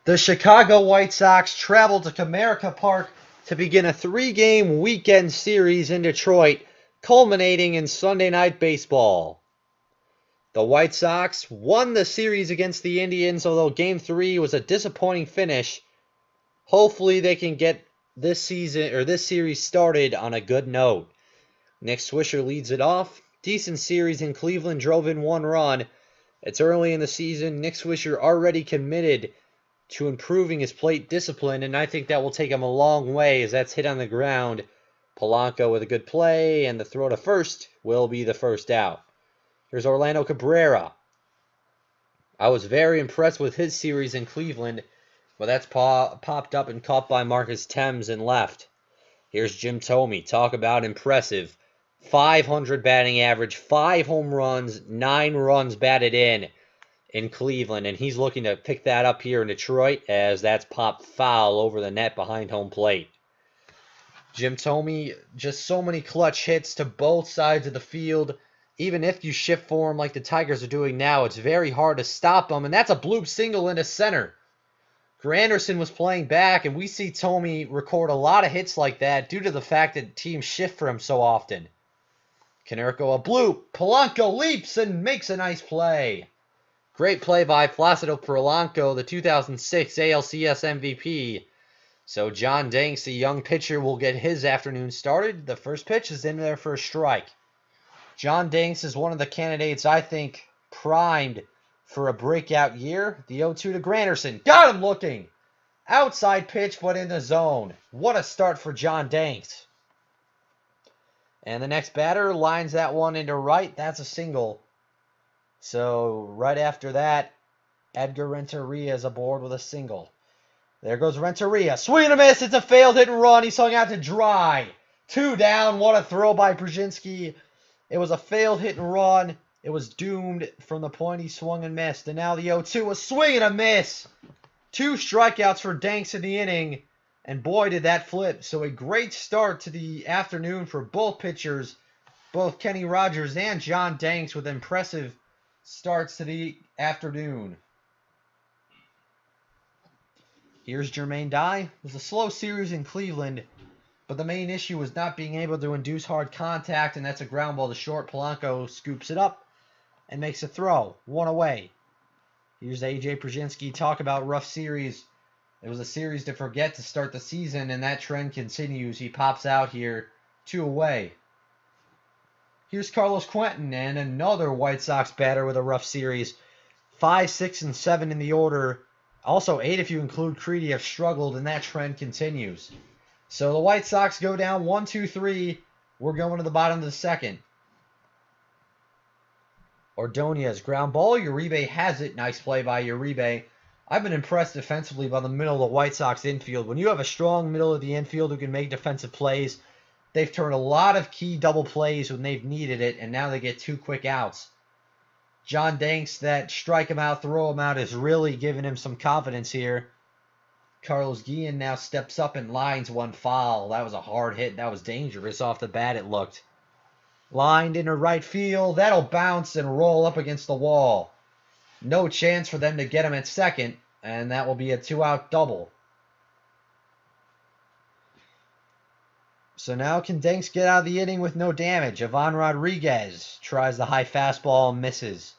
The Chicago White Sox traveled to Comerica Park to begin a three-game weekend series in Detroit, culminating in Sunday Night Baseball. The White Sox won the series against the Indians, although Game 3 was a disappointing finish. Hopefully they can get this series started on a good note. Nick Swisher leads it off. Decent series in Cleveland, drove in one run. It's early in the season. Nick Swisher already committed to improving his plate discipline, and I think that will take him a long way as that's hit on the ground. Polanco with a good play, and the throw to first will be the first out. Here's Orlando Cabrera. I was very impressed with his series in Cleveland, but that's popped up and caught by Marcus Thames and left. Here's Jim Thome. Talk about impressive. 500 batting average, 5 home runs, 9 runs batted in Cleveland, and he's looking to pick that up here in Detroit as that's popped foul over the net behind home plate. Jim Thome, just so many clutch hits to both sides of the field. Even if you shift for him like the Tigers are doing now, it's very hard to stop him, and that's a bloop single into center. Granderson was playing back, and we see Thome record a lot of hits like that due to the fact that teams shift for him so often. Konerko a bloop. Polanco leaps and makes a nice play. Great play by Placido Polanco, the 2006 ALCS MVP. So John Danks, the young pitcher, will get his afternoon started. The first pitch is in there for a strike. John Danks is one of the candidates, I think, primed for a breakout year. The 0-2 to Granderson. Got him looking. Outside pitch, but in the zone. What a start for John Danks. And the next batter lines that one into right. That's a single. So right after that, Edgar Renteria is aboard with a single. There goes Renteria. Swing and a miss. It's a failed hit and run. He's hung out to dry. 2 down. What a throw by Brzezinski. It was a failed hit and run. It was doomed from the point he swung and missed. And now the 0-2, a swing and a miss. 2 strikeouts for Danks in the inning. And boy, did that flip. So a great start to the afternoon for both pitchers, both Kenny Rogers and John Danks, with impressive starts to the afternoon. Here's Jermaine Dye. It was a slow series in Cleveland, but the main issue was not being able to induce hard contact, and that's a ground ball to short. Polanco scoops it up and makes a throw. 1 away. Here's A.J. Brzezinski. Talk about rough series. It was a series to forget to start the season, and that trend continues. He pops out here. 2 away. Here's Carlos Quentin, and another White Sox batter with a rough series. 5, 6, and 7 in the order. Also 8 if you include Creedy have struggled, and that trend continues. So the White Sox go down 1-2-3. We're going to the bottom of the second. Ordonez, ground ball. Uribe has it. Nice play by Uribe. I've been impressed defensively by the middle of the White Sox infield. When you have a strong middle of the infield who can make defensive plays, they've turned a lot of key double plays when they've needed it, and now they get 2 quick outs. John Danks, that strike him out, throw him out, is really giving him some confidence here. Carlos Guillen now steps up and lines one foul. That was a hard hit. That was dangerous off the bat, it looked. Lined into right field. That'll bounce and roll up against the wall. No chance for them to get him at second, and that will be a 2-out double. So now can Danks get out of the inning with no damage? Ivan Rodriguez tries the high fastball, misses.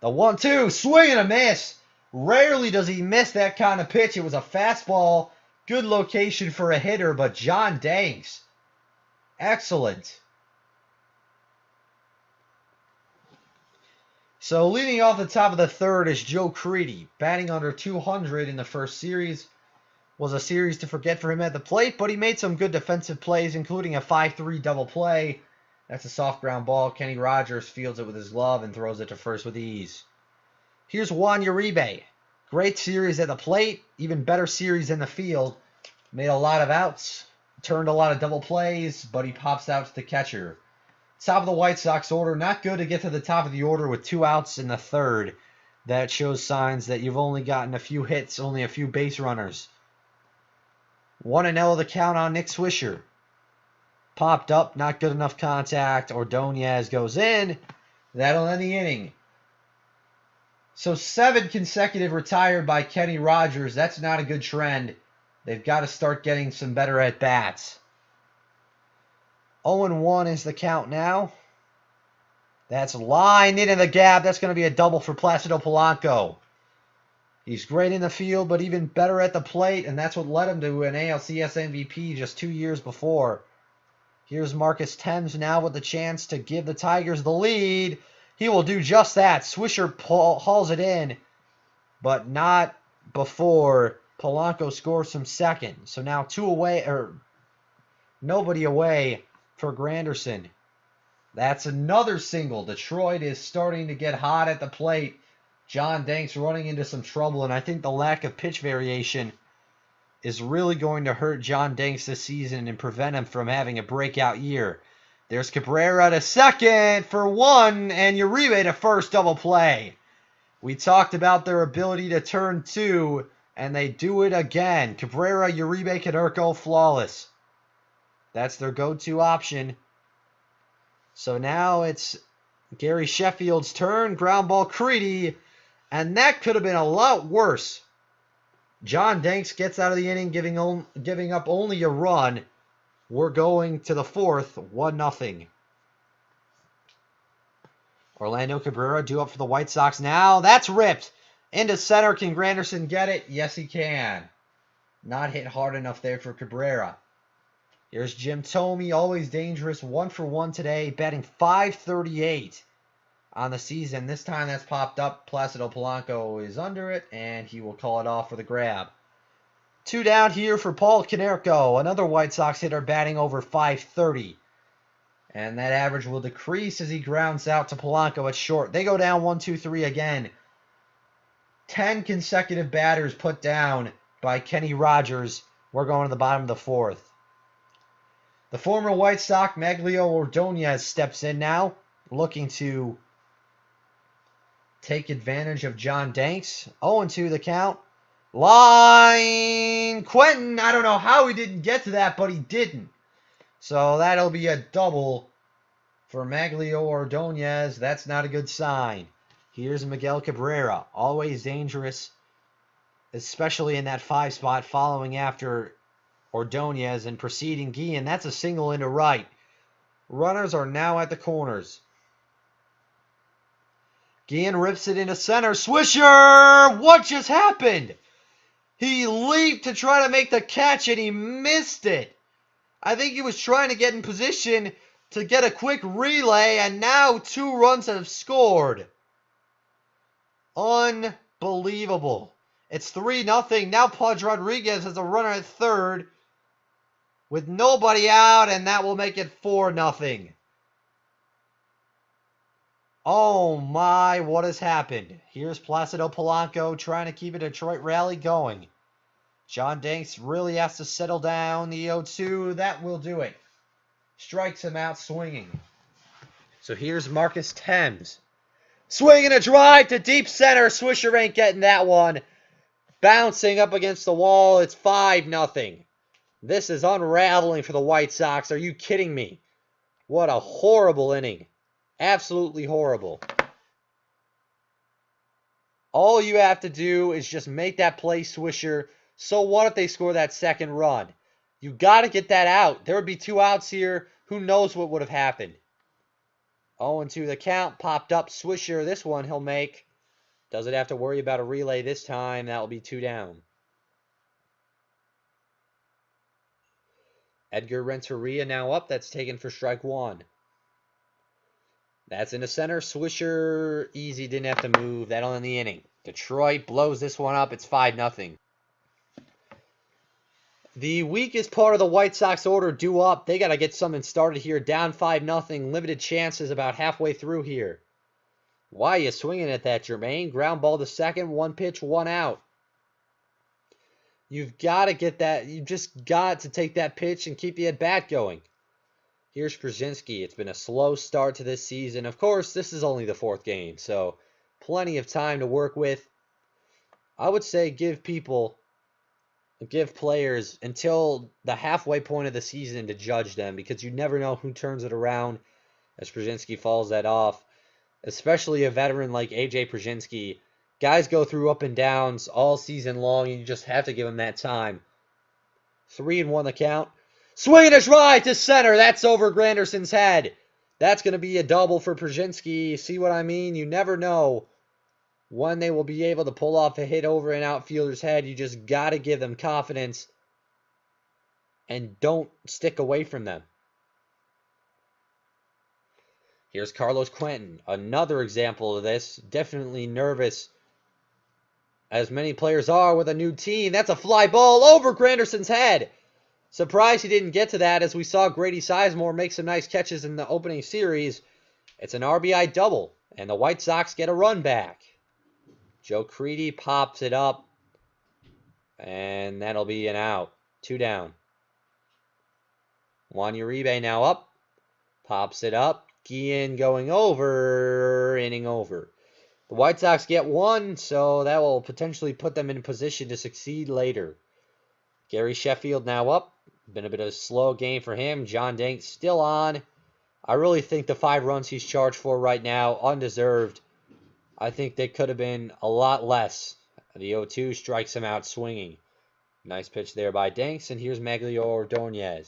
The 1-2, swing and a miss. Rarely does he miss that kind of pitch. It was a fastball, good location for a hitter, but John Danks, excellent. So leading off the top of the third is Joe Creedy, batting under 200 in the first series. Was a series to forget for him at the plate, but he made some good defensive plays, including a 5-3 double play. That's a soft ground ball. Kenny Rogers fields it with his glove and throws it to first with ease. Here's Juan Uribe. Great series at the plate, even better series in the field. Made a lot of outs, turned a lot of double plays, but he pops out to the catcher. Top of the White Sox order, not good to get to the top of the order with 2 outs in the third. That shows signs that you've only gotten a few hits, only a few base runners. 1-0 the count on Nick Swisher. Popped up, not good enough contact. Ordonez goes in. That'll end the inning. So 7 consecutive retired by Kenny Rogers. That's not a good trend. They've got to start getting some better at-bats. 0-1 is the count now. That's lined into the gap. That's going to be a double for Placido Polanco. He's great in the field, but even better at the plate, and that's what led him to an ALCS MVP just 2 years before. Here's Marcus Thames now with the chance to give the Tigers the lead. He will do just that. Swisher hauls it in, but not before Polanco scores from second. So now 2 away, or nobody away for Granderson. That's another single. Detroit is starting to get hot at the plate. John Danks running into some trouble, and I think the lack of pitch variation is really going to hurt John Danks this season and prevent him from having a breakout year. There's Cabrera to second for 1, and Uribe to first, double play. We talked about their ability to turn 2, and they do it again. Cabrera, Uribe, Caderco, flawless. That's their go-to option. So now it's Gary Sheffield's turn. Ground ball, Creedy. And that could have been a lot worse. John Danks gets out of the inning, giving up only a run. We're going to the 4th, 1-0. Orlando Cabrera due up for the White Sox now. That's ripped. Into center. Can Granderson get it? Yes, he can. Not hit hard enough there for Cabrera. Here's Jim Thome, always dangerous. 1 for 1 today, batting .538 on the season. This time that's popped up. Placido Polanco is under it, and he will call it off for the grab. 2 down here for Paul Konerko, another White Sox hitter batting over .530. And that average will decrease as he grounds out to Polanco at short. They go down 1-2-3 again. 10 consecutive batters put down by Kenny Rogers. We're going to the bottom of the 4th. The former White Sox, Maglio Ordonez, steps in now, looking to take advantage of John Danks. 0-2 the count. Line Quentin. I don't know how he didn't get to that, but he didn't. So that'll be a double for Maglio Ordonez. That's not a good sign. Here's Miguel Cabrera, always dangerous, especially in that 5 spot following after Ordonez and preceding Guillen. That's a single into right. Runners are now at the corners. Guillen rips it into center. Swisher! What just happened? He leaped to try to make the catch and he missed it. I think he was trying to get in position to get a quick relay, and now 2 runs have scored. Unbelievable. It's 3-0. Now Pudge Rodriguez has a runner at third with nobody out, and that will make it 4-0. Oh my, what has happened? Here's Placido Polanco trying to keep a Detroit rally going. John Danks really has to settle down. The 0-2, that will do it. Strikes him out swinging. So here's Marcus Thames. Swinging a drive to deep center. Swisher ain't getting that one. Bouncing up against the wall. It's 5-0. This is unraveling for the White Sox. Are you kidding me? What a horrible inning. Absolutely horrible. All you have to do is just make that play, Swisher. So what if they score that second run? You got to get that out. There would be 2 outs here. Who knows what would have happened? 0-2 the count. Popped up. Swisher. This one he'll make. Doesn't have to worry about a relay this time. That will be 2 down. Edgar Renteria now up. That's taken for strike 1. That's in the center. Swisher, easy, didn't have to move. That'll end the inning. Detroit blows this one up. It's 5-0. The weakest part of the White Sox order due up. They got to get something started here. Down 5-0. Limited chances about halfway through here. Why are you swinging at that, Jermaine? Ground ball to second. 1 pitch, 1 out. You've got to get that. You just got to take that pitch and keep the at-bat going. Here's Brzezinski. It's been a slow start to this season. Of course, this is only the 4th game, so plenty of time to work with. I would say give players until the halfway point of the season to judge them, because you never know who turns it around as Brzezinski falls that off. Especially a veteran like A.J. Brzezinski Guys go through up and downs all season long, and you just have to give them that time. 3-1 the count. Swing and a drive to center. That's over Granderson's head. That's going to be a double for Przinsky. See what I mean? You never know when they will be able to pull off a hit over an outfielder's head. You just got to give them confidence and don't stick away from them. Here's Carlos Quentin. Another example of this. Definitely nervous, as many players are with a new team. That's a fly ball over Granderson's head. Surprised he didn't get to that, as we saw Grady Sizemore make some nice catches in the opening series. It's an RBI double, and the White Sox get a run back. Joe Crede pops it up, and that'll be an out. 2 down. Juan Uribe now up. Pops it up. Guillen going over, inning over. The White Sox get 1, so that will potentially put them in position to succeed later. Gary Sheffield now up. Been a bit of a slow game for him. John Danks still on. I really think the 5 runs he's charged for right now, undeserved. I think they could have been a lot less. The 0-2 strikes him out swinging. Nice pitch there by Danks, and here's Maglio Ordonez.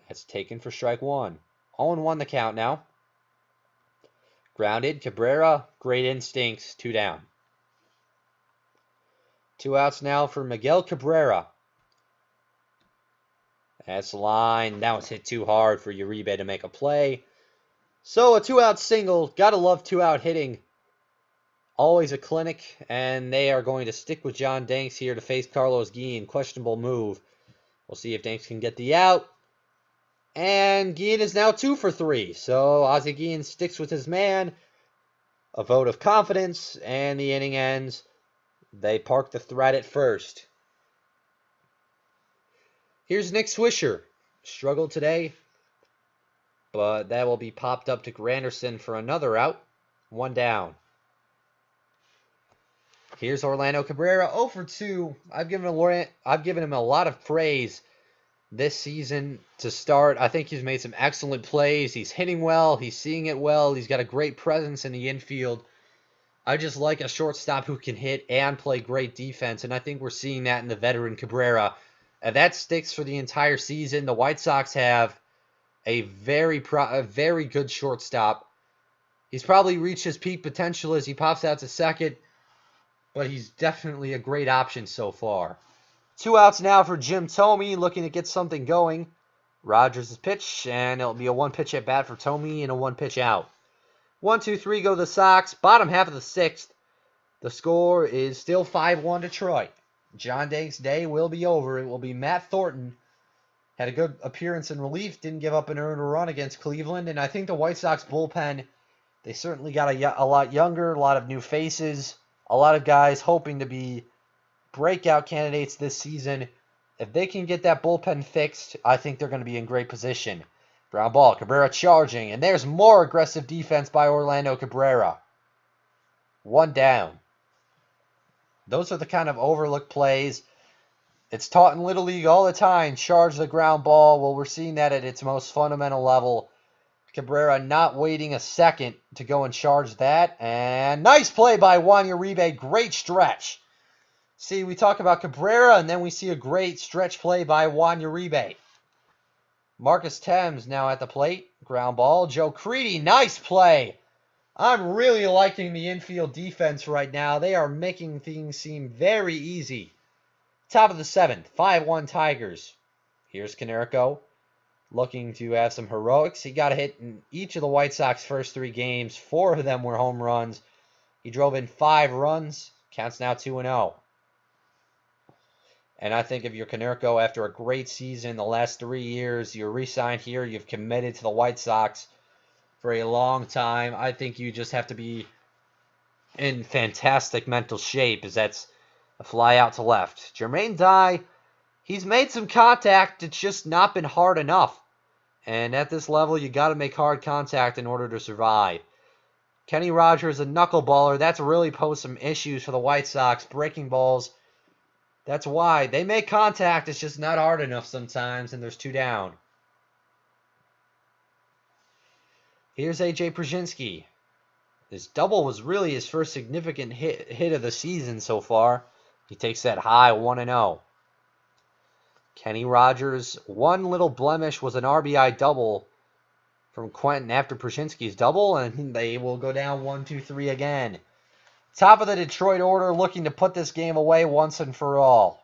That's taken for strike 1. 0-1 the count now. Grounded, Cabrera, great instincts, 2 down. 2 outs now for Miguel Cabrera. That's the line. That was hit too hard for Uribe to make a play. So a 2-out single. Gotta love 2-out hitting. Always a clinic, and they are going to stick with John Danks here to face Carlos Guillen. Questionable move. We'll see if Danks can get the out. And Guillen is now 2 for 3. So Ozzie Guillen sticks with his man. A vote of confidence, and the inning ends. They park the threat at first. Here's Nick Swisher. Struggled today, but that will be popped up to Granderson for another out. 1 down. Here's Orlando Cabrera, 0 for 2. I've given him a lot of praise this season to start. I think he's made some excellent plays. He's hitting well. He's seeing it well. He's got a great presence in the infield. I just like a shortstop who can hit and play great defense, and I think we're seeing that in the veteran Cabrera. And that sticks for the entire season. The White Sox have a very good shortstop. He's probably reached his peak potential as he pops out to second, but he's definitely a great option so far. 2 outs now for Jim Thome, looking to get something going. Rogers' pitch, and it'll be a 1-pitch at bat for Thome and a 1-pitch out. 1, 2, 3 go the Sox. Bottom half of the 6th. The score is still 5-1 Detroit. John Danks' day will be over. It will be Matt Thornton. Had a good appearance in relief. Didn't give up an earned run against Cleveland. And I think the White Sox bullpen, they certainly got a lot younger, a lot of new faces, a lot of guys hoping to be breakout candidates this season. If they can get that bullpen fixed, I think they're going to be in great position. Ground ball, Cabrera charging. And there's more aggressive defense by Orlando Cabrera. 1 down. Those are the kind of overlooked plays. It's taught in Little League all the time. Charge the ground ball. Well, we're seeing that at its most fundamental level. Cabrera not waiting a second to go and charge that. And nice play by Juan Uribe. Great stretch. See, we talk about Cabrera, and then we see a great stretch play by Juan Uribe. Marcus Thames now at the plate. Ground ball. Joe Crede. Nice play. I'm really liking the infield defense right now. They are making things seem very easy. Top of the 7th, 5-1 Tigers. Here's Konerko looking to have some heroics. He got a hit in each of the White Sox first 3 games. 4 of them were home runs. He drove in 5 runs. Counts now 2-0. And I think if you're Konerko, after a great season the last 3 years, you're re-signed here, you've committed to the White Sox for a long time. I think you just have to be in fantastic mental shape, as that's a fly out to left. Jermaine Dye, he's made some contact. It's just not been hard enough. And at this level, you got to make hard contact in order to survive. Kenny Rogers, a knuckleballer. That's really posed some issues for the White Sox. Breaking balls. That's why. They make contact. It's just not hard enough sometimes, and there's 2 down. Here's A.J. Przinsky. His double was really his first significant hit of the season so far. He takes that high 1-0. Kenny Rogers, one little blemish was an RBI double from Quentin after Pruszynski's double, and they will go down 1-2-3 again. Top of the Detroit order, looking to put this game away once and for all.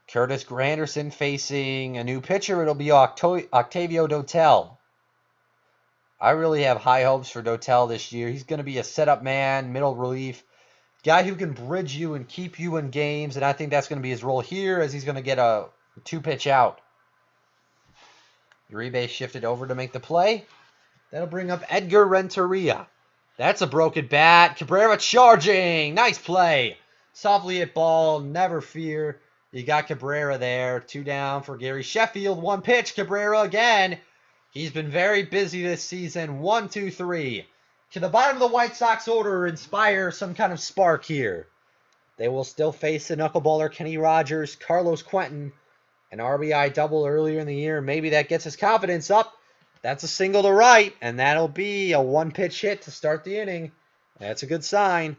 Curtis Granderson facing a new pitcher. It'll be Octavio Dotel. I really have high hopes for Dotel this year. He's going to be a setup man, middle relief, guy who can bridge you and keep you in games, and I think that's going to be his role here, as he's going to get a 2-pitch out. Uribe shifted over to make the play. That'll bring up Edgar Renteria. That's a broken bat. Cabrera charging. Nice play. Softly hit ball. Never fear. You got Cabrera there. 2 down for Gary Sheffield. 1 pitch. Cabrera again. He's been very busy this season. 1-2-3. Can the bottom of the White Sox order inspire some kind of spark here? They will still face the knuckleballer Kenny Rogers, Carlos Quentin, an RBI double earlier in the year. Maybe that gets his confidence up. That's a single to right, and that'll be a 1-pitch hit to start the inning. That's a good sign.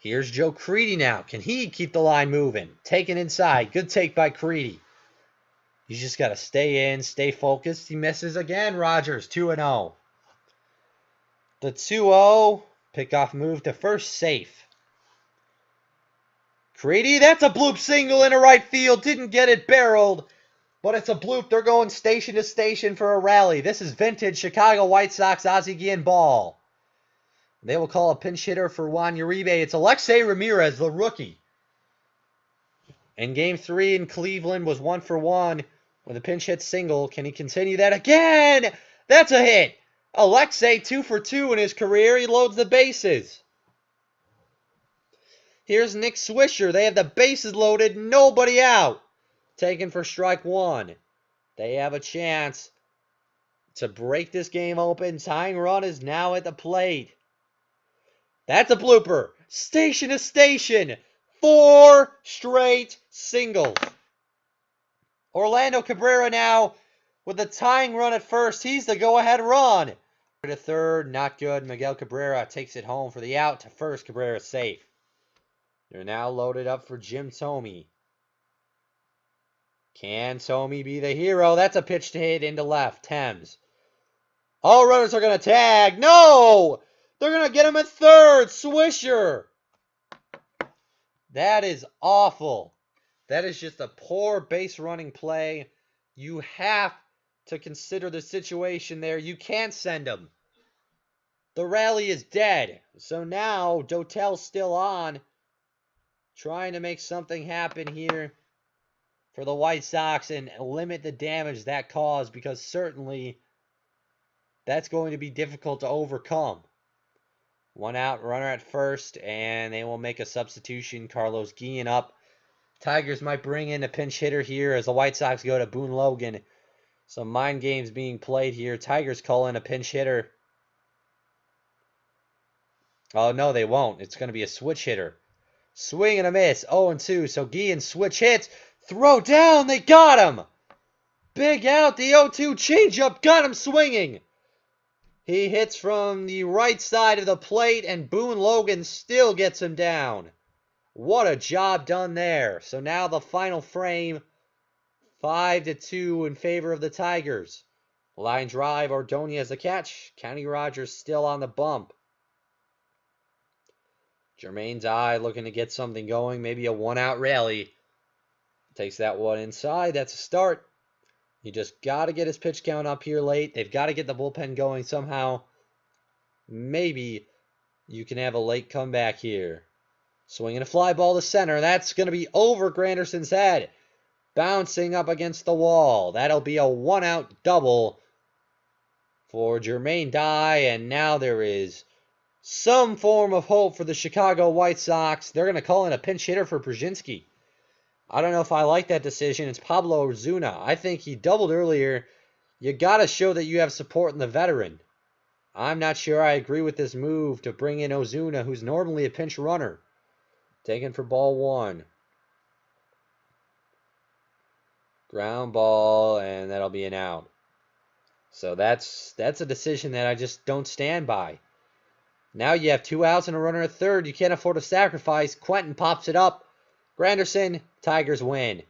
Here's Joe Creedy now. Can he keep the line moving? Taken inside. Good take by Creedy. He's just got to stay in, stay focused. He misses again. Rogers, 2-0. The 2-0. Pickoff move to first, safe. Creedy, that's a bloop single into right field. Didn't get it barreled, but it's a bloop. They're going station to station for a rally. This is vintage Chicago White Sox Ozzie Guillen ball. They will call a pinch hitter for Juan Uribe. It's Alexei Ramirez, the rookie. And Game 3 in Cleveland was 1-for-1 with a pinch hit single. Can he continue that again? That's a hit. Alexei 2-for-2 in his career. He loads the bases. Here's Nick Swisher. They have the bases loaded. Nobody out. Taken for strike 1. They have a chance to break this game open. Tying run is now at the plate. That's a blooper. Station to station. 4 straight singles. Orlando Cabrera now with the tying run at first. He's the go-ahead run. To third, not good. Miguel Cabrera takes it home for the out. To first, Cabrera safe. They're now loaded up for Jim Thome. Can Thome be the hero? That's a pitch to hit into left. Thames. All runners are going to tag. No! They're going to get him at third. Swisher. That is awful. That is just a poor base running play. You have to consider the situation there. You can't send him. The rally is dead. So now Dotel's still on, trying to make something happen here for the White Sox and limit the damage that caused, because certainly that's going to be difficult to overcome. 1 out, runner at first, and they will make a substitution. Carlos Guillen up. Tigers might bring in a pinch hitter here as the White Sox go to Boone Logan. Some mind games being played here. Tigers call in a pinch hitter. Oh, no, they won't. It's going to be a switch hitter. Swing and a miss. 0-2. So Guillen switch hits. Throw down. They got him. Big out. The 0-2 changeup got him swinging. He hits from the right side of the plate, and Boone Logan still gets him down. What a job done there. So now the final frame, 5-2 in favor of the Tigers. Line drive, Ordonez the catch. Kenny Rogers still on the bump. Jermaine's eye looking to get something going. Maybe a 1-out rally. Takes that one inside. That's a start. You just got to get his pitch count up here late. They've got to get the bullpen going somehow. Maybe you can have a late comeback here. Swinging a fly ball to center. That's going to be over Granderson's head. Bouncing up against the wall. That'll be a 1-out double for Jermaine Dye. And now there is some form of hope for the Chicago White Sox. They're going to call in a pinch hitter for Pruszynski. I don't know if I like that decision. It's Pablo Ozuna. I think he doubled earlier. You got to show that you have support in the veteran. I'm not sure I agree with this move to bring in Ozuna, who's normally a pinch runner. Taken for ball 1. Ground ball, and that'll be an out. So that's a decision that I just don't stand by. Now you have 2 outs and a runner at third. You can't afford to sacrifice. Quentin pops it up. Granderson, Tigers win.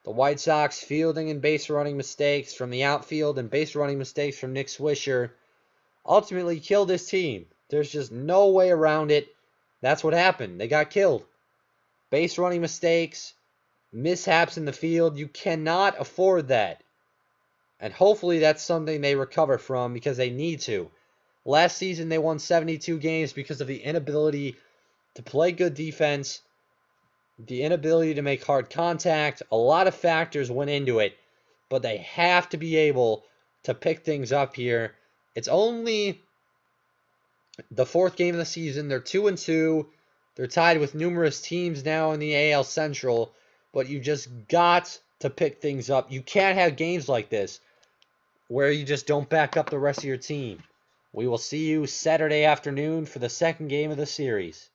The White Sox fielding and base running mistakes from the outfield and base running mistakes from Nick Swisher ultimately killed this team. There's just no way around it. That's what happened. They got killed. Base running mistakes, mishaps in the field. You cannot afford that. And hopefully that's something they recover from because they need to. Last season they won 72 games because of the inability to play good defense, the inability to make hard contact. A lot of factors went into it, but they have to be able to pick things up here. It's only the 4th game of the season. They're 2-2. They're tied with numerous teams now in the AL Central, but you just got to pick things up. You can't have games like this where you just don't back up the rest of your team. We will see you Saturday afternoon for the 2nd game of the series.